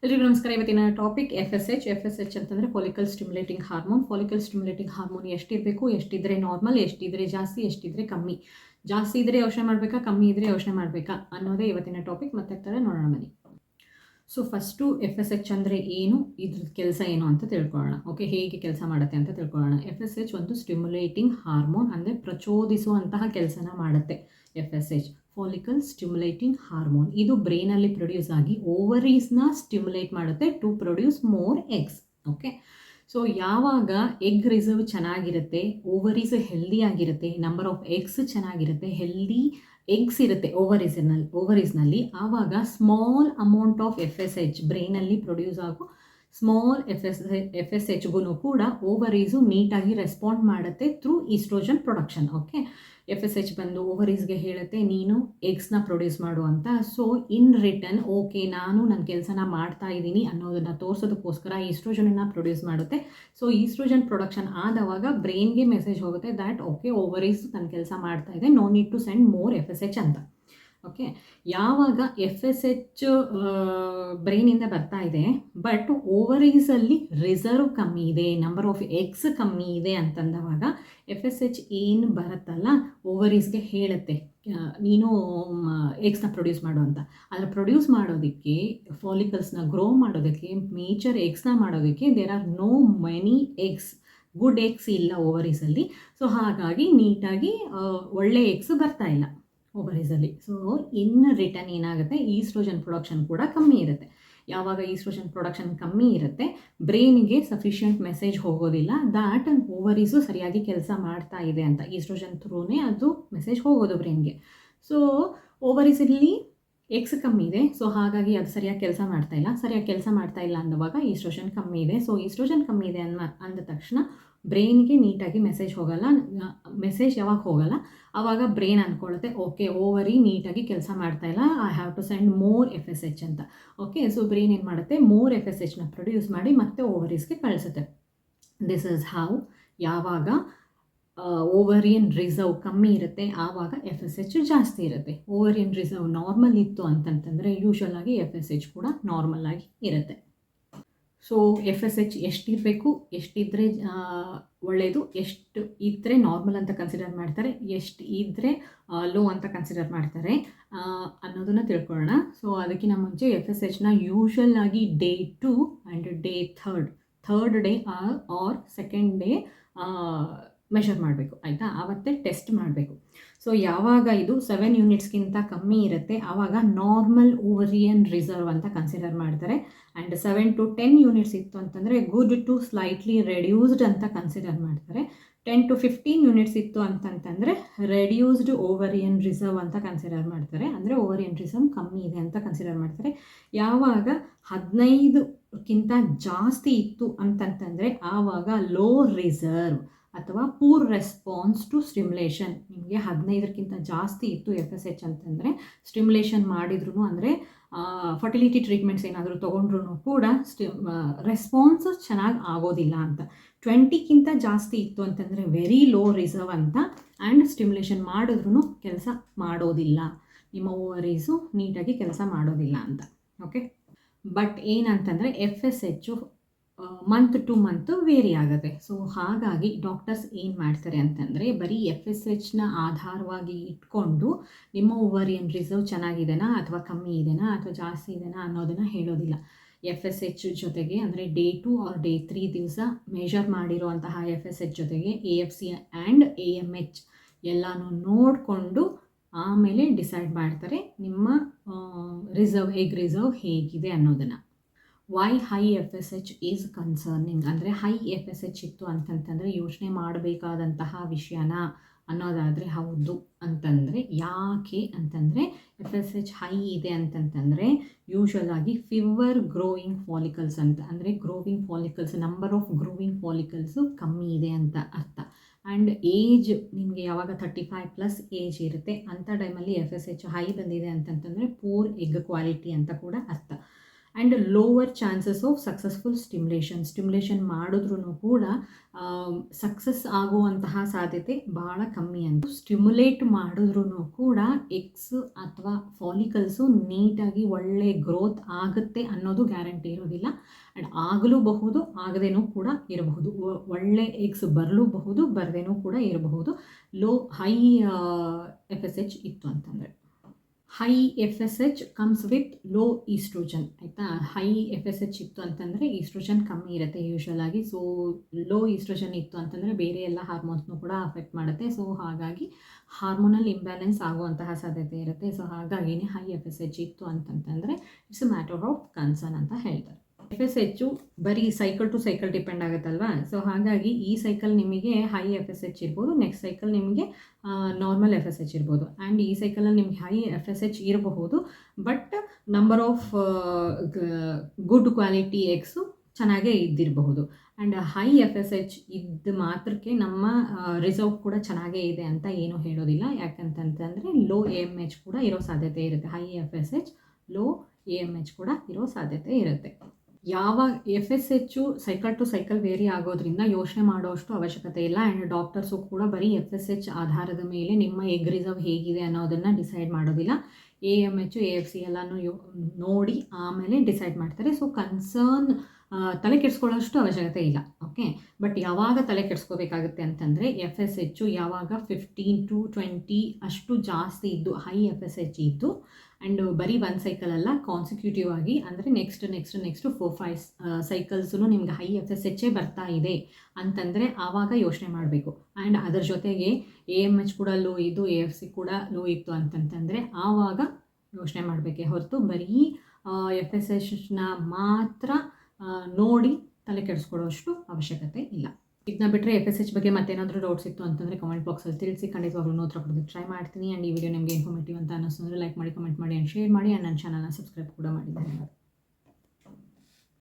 ಎಲ್ರಿಗೂ ನಮಸ್ಕಾರ. ಇವತ್ತಿನ ಟಾಪಿಕ್ ಎಫ್ ಎಸ್ ಎಚ್ ಅಂತಂದರೆ follicle stimulating hormone. Follicle stimulating hormone ಎಷ್ಟಿರಬೇಕು, ಎಷ್ಟಿದ್ರೆ ನಾರ್ಮಲ್, ಎಷ್ಟಿದ್ರೆ ಜಾಸ್ತಿ, ಎಷ್ಟಿದ್ರೆ ಕಮ್ಮಿ. ಜಾಸ್ತಿ ಇದ್ದರೆ ಯೋಚನೆ ಮಾಡಬೇಕಾ, ಕಮ್ಮಿ ಇದ್ದರೆ ಯೋಚನೆ ಮಾಡಬೇಕಾ ಅನ್ನೋದೇ ಇವತ್ತಿನ ಟಾಪಿಕ್. ಮತ್ತೆ ನೋಡೋಣ ಬನ್ನಿ. So first F S H ಅಂದರೆ ಏನು, ಇದ್ರ ಕೆಲಸ ಏನು ಅಂತ ತಿಳ್ಕೊಳ್ಳೋಣ. ಓಕೆ, ಹೇಗೆ ಕೆಲಸ ಮಾಡುತ್ತೆ ಅಂತ ತಿಳ್ಕೊಳ್ಳೋಣ. ಎಫ್ ಎಸ್ ಎಚ್ ಒಂದು ಸ್ಟಿಮ್ಯುಲೇಟಿಂಗ್ ಹಾರ್ಮೋನ್, ಅಂದರೆ ಪ್ರಚೋದಿಸುವಂತಹ ಕೆಲಸನ ಮಾಡುತ್ತೆ. F S H follicle stimulating hormone. ಇದು ಬ್ರೈನಲ್ಲಿ ಪ್ರೊಡ್ಯೂಸ್ ಆಗಿ ಓವರೀಸ್ನ ಸ್ಟಿಮ್ಯುಲೇಟ್ ಮಾಡುತ್ತೆ to produce more eggs. Okay, so ಯಾವಾಗ ಎಗ್ ರಿಸರ್ವ್ ಚೆನ್ನಾಗಿರುತ್ತೆ, ಓವರೀಸ್ ಹೆಲ್ದಿ ಆಗಿರುತ್ತೆ, ನಂಬರ್ ಆಫ್ ಎಗ್ಸ್ ಚೆನ್ನಾಗಿರುತ್ತೆ, ಹೆಲ್ದಿ ಎಗ್ಸ್ ಇರುತ್ತೆ ಓವರೀಸ್ನಲ್ಲಿ, ಆವಾಗ small amount of F S H ಬ್ರೈನಲ್ಲಿ ಪ್ರೊಡ್ಯೂಸ್ ಆಗೋ ಸ್ಮಾಲ್ ಎಫ್ ಎಸ್ ಎಚ್ಗೂ ಕೂಡ ಓವರೀಸು ನೀಟಾಗಿ ರೆಸ್ಪಾಂಡ್ ಮಾಡುತ್ತೆ through oestrogen production. Okay, F S H ಬಂದು ಓವರೀಸ್ಗೆ ಹೇಳುತ್ತೆ ನೀನು ಎಗ್ಸ್ನ ಪ್ರೊಡ್ಯೂಸ್ ಮಾಡು ಅಂತ. ಸೊ ಇನ್ ರಿಟರ್ನ್ ಓಕೆ ನಾನು ನನ್ನ ಕೆಲಸನ ಮಾಡ್ತಾ ಇದ್ದೀನಿ ಅನ್ನೋದನ್ನು ತೋರಿಸೋದಕ್ಕೋಸ್ಕರ ಈಸ್ಟ್ರೋಜನನ್ನು ಪ್ರೊಡ್ಯೂಸ್ ಮಾಡುತ್ತೆ. ಸೊ ಈಸ್ಟ್ರೋಜನ್ ಪ್ರೊಡಕ್ಷನ್ ಆದವಾಗ ಬ್ರೈನ್ಗೆ ಮೆಸೇಜ್ ಹೋಗುತ್ತೆ ದ್ಯಾಟ್ ಓಕೆ ಓವರೀಸ್ ತನ್ನ ಕೆಲಸ ಮಾಡ್ತಾ ಇದೆ, no need to send more F S H ಅಂತ. ಓಕೆ, ಯಾವಾಗ ಎಫ್ ಎಸ್ ಎಚ್ ಬ್ರೈನಿಂದ ಬರ್ತಾ ಇದೆ ಬಟ್ ಓವರೀಸಲ್ಲಿ ರಿಸರ್ವ್ ಕಮ್ಮಿ ಇದೆ, ನಂಬರ್ ಆಫ್ ಎಗ್ಸ್ ಕಮ್ಮಿ ಇದೆ ಅಂತಂದವಾಗ ಎಫ್ ಎಸ್ ಎಚ್ ಏನು ಬರುತ್ತಲ್ಲ ಓವರೀಸ್ಗೆ ಹೇಳುತ್ತೆ ನೀನು ಎಗ್ಸ್ನ ಪ್ರೊಡ್ಯೂಸ್ ಮಾಡು ಅಂತ. ಅದನ್ನು ಪ್ರೊಡ್ಯೂಸ್ ಮಾಡೋದಕ್ಕೆ, ಫಾಲಿಕಲ್ಸ್ನ ಗ್ರೋ ಮಾಡೋದಕ್ಕೆ, ಮೇಚರ್ ಎಗ್ಸ್ನ ಮಾಡೋದಕ್ಕೆ there are no many eggs, good eggs ಇಲ್ಲ ಓವರೀಸಲ್ಲಿ. ಸೊ ಹಾಗಾಗಿ ನೀಟಾಗಿ ಒಳ್ಳೆ ಎಗ್ಸ್ ಬರ್ತಾ ಇಲ್ಲ ಓವರೀಸಲ್ಲಿ. ಸೊ ಇನ್ ರಿಟರ್ನ್ ಏನಾಗುತ್ತೆ, ಈಸ್ಟ್ರೋಜನ್ ಪ್ರೊಡಕ್ಷನ್ ಕೂಡ ಕಮ್ಮಿ ಇರುತ್ತೆ. ಯಾವಾಗ ಈಸ್ಟ್ರೋಜನ್ ಪ್ರೊಡಕ್ಷನ್ ಕಮ್ಮಿ ಇರುತ್ತೆ, ಬ್ರೈನಿಗೆ ಸಫಿಷಿಯೆಂಟ್ ಮೆಸೇಜ್ ಹೋಗೋದಿಲ್ಲ ದ್ಯಾಟ್ ಓವರೀಸು ಸರಿಯಾಗಿ ಕೆಲಸ ಮಾಡ್ತಾ ಇದೆ ಅಂತ. ಈಸ್ಟ್ರೋಜನ್ ಥ್ರೂನೇ ಅದು ಮೆಸೇಜ್ ಹೋಗೋದು ಬ್ರೈನ್ಗೆ. ಸೊ ಓವರೀಸಲ್ಲಿ ಎಗ್ಸ್ ಕಮ್ಮಿ ಇದೆ, ಸೊ ಹಾಗಾಗಿ ಅದು ಸರಿಯಾಗಿ ಕೆಲಸ ಮಾಡ್ತಾ ಇಲ್ಲ ಅಂದವಾಗ ಈಸ್ಟ್ರೋಜನ್ ಕಮ್ಮಿ ಇದೆ. ಸೊ ಈಸ್ಟ್ರೋಜನ್ ಕಮ್ಮಿ ಇದೆ ಅಂದ ತಕ್ಷಣ ಬ್ರೈನ್ಗೆ ನೀಟಾಗಿ ಮೆಸೇಜ್ ಹೋಗಲ್ಲ. ಮೆಸೇಜ್ ಯಾವಾಗ ಹೋಗಲ್ಲ ಆವಾಗ ಬ್ರೈನ್ ಅಂದ್ಕೊಳ್ಳುತ್ತೆ ಓಕೆ ಓವರಿ ನೀಟಾಗಿ ಕೆಲಸ ಮಾಡ್ತಾ ಇಲ್ಲ, I have to send more F S H ಅಂತ. ಓಕೆ, ಸೊ ಬ್ರೈನ್ ಏನು ಮಾಡುತ್ತೆ, ಮೋರ್ ಎಫ್ ಎಸ್ ಎಚ್ನ ಪ್ರೊಡ್ಯೂಸ್ ಮಾಡಿ ಮತ್ತೆ ಓವರೀಸ್ಗೆ ಕಳಿಸುತ್ತೆ. This is how. ಯಾವಾಗ ಓವರಿಯನ್ ರಿಸರ್ವ್ ಕಮ್ಮಿ ಇರುತ್ತೆ ಆವಾಗ ಎಫ್ ಎಸ್ ಎಚ್ ಜಾಸ್ತಿ ಇರುತ್ತೆ. ಓವರಿಯನ್ ರಿಸರ್ವ್ ನಾರ್ಮಲ್ ಇತ್ತು ಅಂತಂತಂದರೆ ಯೂಶ್ವಲ್ ಆಗಿ ಎಫ್ ಎಸ್ ಎಚ್ ಕೂಡ ನಾರ್ಮಲ್ ಆಗಿ ಇರುತ್ತೆ. ಸೊ ಎಫ್ ಎಸ್ ಎಚ್ ಎಷ್ಟಿರಬೇಕು, ಎಷ್ಟಿದ್ದರೆ ಒಳ್ಳೆಯದು, ಎಷ್ಟು ಇದ್ದರೆ ನಾರ್ಮಲ್ ಅಂತ ಕನ್ಸಿಡರ್ ಮಾಡ್ತಾರೆ, ಎಷ್ಟು ಇದ್ದರೆ ಲೋ ಅಂತ ಕನ್ಸಿಡರ್ ಮಾಡ್ತಾರೆ ಅನ್ನೋದನ್ನು ತಿಳ್ಕೊಳ್ಳೋಣ. ಸೊ ಅದಕ್ಕಿಂತ ಮುಂಚೆ ಎಫ್ ಎಸ್ ಎಚ್ನ ಯೂಶ್ವಲ್ ಆಗಿ day 2 and day third day or second day measure ಮಾಡಬೇಕು, ಆಯಿತಾ, ಆವತ್ತೇ ಟೆಸ್ಟ್ ಮಾಡಬೇಕು. ಸೊ ಯಾವಾಗ ಇದು 7 ಯೂನಿಟ್ಸ್ಗಿಂತ ಕಮ್ಮಿ ಇರುತ್ತೆ ಆವಾಗ ನಾರ್ಮಲ್ ಓವರಿಯನ್ ರಿಸರ್ವ್ ಅಂತ ಕನ್ಸಿಡರ್ ಮಾಡ್ತಾರೆ. ಆ್ಯಂಡ್ 7 to 10 ಯೂನಿಟ್ಸ್ ಇತ್ತು ಅಂತಂದರೆ ಗುಡ್ ಟು ಸ್ಲೈಟ್ಲಿ ರೆಡ್ಯೂಸ್ಡ್ ಅಂತ ಕನ್ಸಿಡರ್ ಮಾಡ್ತಾರೆ. 10 to 15 ಯೂನಿಟ್ಸ್ ಇತ್ತು ಅಂತಂತಂದರೆ ರೆಡ್ಯೂಸ್ಡ್ ಓವರಿಯನ್ ರಿಸರ್ವ್ ಅಂತ ಕನ್ಸಿಡರ್ ಮಾಡ್ತಾರೆ, ಅಂದರೆ ಓವರಿಯನ್ ರಿಸರ್ವ್ ಕಮ್ಮಿ ಇದೆ ಅಂತ ಕನ್ಸಿಡರ್ ಮಾಡ್ತಾರೆ. ಯಾವಾಗ 15ಕ್ಕಿಂತ ಜಾಸ್ತಿ ಇತ್ತು ಅಂತಂತಂದರೆ ಆವಾಗ ಲೋ ರಿಸರ್ವ್ ಅಥವಾ ಪೂರ್ ರೆಸ್ಪಾನ್ಸ್ ಟು ಸ್ಟಿಮ್ಯುಲೇಷನ್. ನಿಮಗೆ 15ಕ್ಕಿಂತ ಜಾಸ್ತಿ ಇತ್ತು ಎಫ್ ಎಸ್ ಎಚ್ ಅಂತಂದರೆ ಸ್ಟಿಮ್ಯುಲೇಷನ್ ಮಾಡಿದ್ರು, ಅಂದರೆ ಫರ್ಟಿಲಿಟಿ ಟ್ರೀಟ್ಮೆಂಟ್ಸ್ ಏನಾದರೂ ತೊಗೊಂಡ್ರೂ ಕೂಡ ರೆಸ್ಪಾನ್ಸ್ ಚೆನ್ನಾಗಿ ಆಗೋದಿಲ್ಲ ಅಂತ. 20ಕ್ಕಿಂತ ಜಾಸ್ತಿ ಇತ್ತು ಅಂತಂದರೆ ವೆರಿ ಲೋ ರಿಸರ್ವ್ ಅಂತ, ಆ್ಯಂಡ್ ಸ್ಟಿಮ್ಯುಲೇಷನ್ ಮಾಡಿದ್ರೂ ಕೆಲಸ ಮಾಡೋದಿಲ್ಲ, ನಿಮ್ಮ ಓವರೀಸು ನೀಟಾಗಿ ಕೆಲಸ ಮಾಡೋದಿಲ್ಲ ಅಂತ. ಓಕೆ, ಬಟ್ ಏನಂತಂದರೆ ಎಫ್ ಎಸ್ ಎಚ್ಚು ಮಂತ್ ಟು ಮಂತ್ ವೇರಿ ಆಗುತ್ತೆ. ಸೊ ಹಾಗಾಗಿ ಡಾಕ್ಟರ್ಸ್ ಏನು ಮಾಡ್ತಾರೆ ಅಂತಂದರೆ ಬರೀ ಎಫ್ ಎಸ್ ಎಚ್ನ ಆಧಾರವಾಗಿ ಇಟ್ಕೊಂಡು ನಿಮ್ಮ ಓವರಿಯನ್ ರಿಸರ್ವ್ ಚೆನ್ನಾಗಿದೆನಾ ಅಥವಾ ಕಮ್ಮಿ ಇದೆನಾ ಅಥವಾ ಜಾಸ್ತಿ ಇದೆನಾ ಅನ್ನೋದನ್ನು ಹೇಳೋದಿಲ್ಲ. ಎಫ್ ಎಸ್ ಎಚ್ ಜೊತೆಗೆ ಅಂದರೆ ಡೇ 2 ಆರ್ ಡೇ 3 ದಿವಸ ಮೆಷರ್ ಮಾಡಿರುವಂತಹ ಎಫ್ ಎಸ್ ಎಚ್ ಜೊತೆಗೆ AFC ಆ್ಯಂಡ್ AMH ಎಲ್ಲನೂ ನೋಡಿಕೊಂಡು ಆಮೇಲೆ ಡಿಸೈಡ್ ಮಾಡ್ತಾರೆ ನಿಮ್ಮ ಎಗ್ ರಿಸರ್ವ್ ಹೇಗಿದೆ ಅನ್ನೋದನ್ನು. Why high F S H is concerning, ಅಂದರೆ ಹೈ ಎಫ್ ಎಸ್ ಎಚ್ ಇತ್ತು ಅಂತಂತಂದರೆ ಯೋಚನೆ ಮಾಡಬೇಕಾದಂತಹ ವಿಷಯನ ಅನ್ನೋದಾದರೆ ಹೌದು ಅಂತಂದರೆ ಯಾಕೆ ಅಂತಂದರೆ ಎಫ್ ಎಸ್ ಎಚ್ ಹೈ ಇದೆ ಅಂತಂತಂದರೆ ಯೂಶ್ವಲ್ ಆಗಿ ಫಿವರ್ ಗ್ರೋಯಿಂಗ್ ಫಾಲಿಕಲ್ಸ್ ಅಂತ, ಅಂದರೆ growing follicles, number of growing follicles ಕಮ್ಮಿ ಇದೆ ಅಂತ ಅರ್ಥ. ಆ್ಯಂಡ್ ಏಜ್ ನಿಮಗೆ ಯಾವಾಗ 35+ ಏಜ್ ಇರುತ್ತೆ ಅಂಥ ಟೈಮಲ್ಲಿ ಎಫ್ ಎಸ್ ಎಚ್ ಹೈ ಬಂದಿದೆ ಅಂತಂತಂದರೆ ಪೂರ್ ಎಗ್ ಕ್ವಾಲಿಟಿ ಅಂತ ಕೂಡ ಅರ್ಥ. And lower chances of successful stimulation ಮಾಡಿದ್ರೂ ಕೂಡ ಸಕ್ಸಸ್ ಆಗುವಂತಹ ಸಾಧ್ಯತೆ ಭಾಳ ಕಮ್ಮಿ ಅಂತ. ಸ್ಟಿಮ್ಯುಲೇಟ್ ಮಾಡಿದ್ರೂ ಕೂಡ ಎಗ್ಸ್ ಅಥವಾ ಫಾಲಿಕಲ್ಸು ನೀಟಾಗಿ ಒಳ್ಳೆ ಗ್ರೋತ್ ಆಗುತ್ತೆ ಅನ್ನೋದು ಗ್ಯಾರಂಟಿ ಇರೋದಿಲ್ಲ. ಆ್ಯಂಡ್ ಆಗಲೂಬಹುದು, ಆಗದೇನೂ ಕೂಡ ಇರಬಹುದು. ಒಳ್ಳೆ ಎಗ್ಸ್ ಬರಲೂಬಹುದು, ಬರದೇನೂ ಕೂಡ ಇರಬಹುದು. ಹೈ FSH ಇತ್ತು ಅಂತಂದರೆ. High FSH comes with low oestrogen, ಆಯಿತಾ. ಹೈ FSH ಇತ್ತು ಅಂತಂದರೆ ಈಸ್ಟ್ರೋಜನ್ ಕಮ್ಮಿ ಇರುತ್ತೆ ಯೂಶ್ವಲ್ ಆಗಿ. ಸೊ ಲೋ ಈಸ್ಟ್ರೋಜನ್ ಇತ್ತು ಅಂತಂದರೆ ಬೇರೆ ಎಲ್ಲ ಹಾರ್ಮೋನ್ಸ್ನೂ ಕೂಡ ಅಫೆಕ್ಟ್ ಮಾಡುತ್ತೆ. ಸೊ ಹಾಗಾಗಿ ಹಾರ್ಮೋನಲ್ ಇಂಬ್ಯಾಲೆನ್ಸ್ ಆಗುವಂತಹ ಸಾಧ್ಯತೆ ಇರುತ್ತೆ. ಸೊ ಹಾಗಾಗಿನೇ ಹೈ FSH ಇತ್ತು ಅಂತಂತಂದರೆ it's a matter of concern ಅಂತ ಹೇಳ್ತಾರೆ. FSH ಬರೀ ಸೈಕಲ್ ಟು ಸೈಕಲ್ ಡಿಪೆಂಡ್ ಆಗುತ್ತಲ್ವಾ. ಸೊ ಹಾಗಾಗಿ ಈ ಸೈಕಲ್ ನಿಮಗೆ ಹೈ FSH ಇರ್ಬೋದು, ನೆಕ್ಸ್ಟ್ ಸೈಕಲ್ ನಿಮಗೆ ನಾರ್ಮಲ್ FSH ಇರ್ಬೋದು. ಆ್ಯಂಡ್ ಈ ಸೈಕಲಲ್ಲಿ ನಿಮಗೆ ಹೈ FSH ಇರಬಹುದು, but number of good quality eggs ಚೆನ್ನಾಗೇ ಇದ್ದಿರಬಹುದು. ಆ್ಯಂಡ್ ಹೈ FSH ಇದ್ದ ಮಾತ್ರಕ್ಕೆ ನಮ್ಮ ರಿಸಲ್ಟ್ ಕೂಡ ಚೆನ್ನಾಗೇ ಇದೆ ಅಂತ ಏನೂ ಹೇಳೋದಿಲ್ಲ. ಯಾಕಂತಂತಂದರೆ ಲೋ AMH ಕೂಡ ಇರೋ ಸಾಧ್ಯತೆ ಇರುತ್ತೆ. ಹೈ FSH ಲೋ AMH ಕೂಡ ಇರೋ ಸಾಧ್ಯತೆ ಇರುತ್ತೆ. ಯಾವಾಗ FSH cycle to cycle vary ಆಗೋದ್ರಿಂದ ಯೋಚನೆ ಮಾಡೋಷ್ಟು ಅವಶ್ಯಕತೆ ಇಲ್ಲ. ಆ್ಯಂಡ್ ಡಾಕ್ಟರ್ಸು ಕೂಡ ಬರೀ FSH ಆಧಾರದ ಮೇಲೆ ನಿಮ್ಮ ಎಗ್ ರಿಸರ್ವ್ ಹೇಗಿದೆ ಅನ್ನೋದನ್ನು ಡಿಸೈಡ್ ಮಾಡೋದಿಲ್ಲ. AMH AFC ಎಲ್ಲನೂ ನೋಡಿ ಆಮೇಲೆ ಡಿಸೈಡ್ ಮಾಡ್ತಾರೆ. ಸೊ ಕನ್ಸರ್ನ್ ತಲೆ ಕೆಡಿಸ್ಕೊಳ್ಳೋಷ್ಟು ಅವಶ್ಯಕತೆ ಇಲ್ಲ. ಓಕೆ, ಬಟ್ ಯಾವಾಗ ತಲೆ ಕೆಡಿಸ್ಕೋಬೇಕಾಗುತ್ತೆ ಅಂತಂದರೆ FSH ಯಾವಾಗ 15 to 20 ಅಷ್ಟು ಜಾಸ್ತಿ ಇದ್ದು ಹೈ FSH ಇದ್ದು ಆ್ಯಂಡ್ ಬರೀ ಒಂದು ಸೈಕಲಲ್ಲ, ಕಾನ್ಸಿಕ್ಯೂಟಿವ್ ಆಗಿ ಅಂದರೆ ನೆಕ್ಸ್ಟ್ 4-5 ಸೈಕಲ್ಸೂ ನಿಮ್ಗೆ ಹೈ FSH ಬರ್ತಾ ಇದೆ ಅಂತಂದರೆ ಆವಾಗ ಯೋಚನೆ ಮಾಡಬೇಕು. ಆ್ಯಂಡ್ ಅದರ ಜೊತೆಗೆ AMH ಕೂಡ ಲೋ ಇದ್ದು AFC ಕೂಡ ಲೋ ಇತ್ತು ಅಂತಂತಂದರೆ ಆವಾಗ ಯೋಚನೆ ಮಾಡಬೇಕೇ ಹೊರತು ಬರೀ FSHನ ಮಾತ್ರ ನೋಡಿ ತಲೆ ಕೆಡಿಸ್ಕೊಳ್ಳೋಷ್ಟು ಅವಶ್ಯಕತೆ ಇಲ್ಲ. ಇದನ್ನ ಬಿಟ್ಟರೆ FSH ಬಗ್ಗೆ ಮತ್ತೇನಾದರೂ ಡೌಟ್ಸ್ ಇತ್ತು ಅಂತಂದರೆ ಕಮೆಂಟ್ ಬಾಕ್ಸಲ್ಲಿ ತಿಳಿಸಿ, ಖಂಡಿತವಾಗ್ಲೂ ಉತ್ತರ ಕೊಡೋದಕ್ಕೆ ಟ್ರೈ ಮಾಡ್ತೀನಿ. ಆ್ಯಂಡ್ ಈ ವಿಡಿಯೋ ನಿಮಗೆ ಇನ್ಫಾರ್ಮೇಟಿವ್ ಅಂತ ಅನ್ನಿಸಿದ್ರೆ ಲೈಕ್ ಮಾಡಿ, ಕಮೆಂಟ್ ಮಾಡಿ ಆ್ಯಂಡ್ ಶೇರ್ ಮಾಡಿ. ಆ್ಯಂಡ್ ನನ್ನ ಚಾನಲ್ನ ಸಬ್ಸ್ಕ್ರೈಬ್ ಕೂಡ ಮಾಡಿ.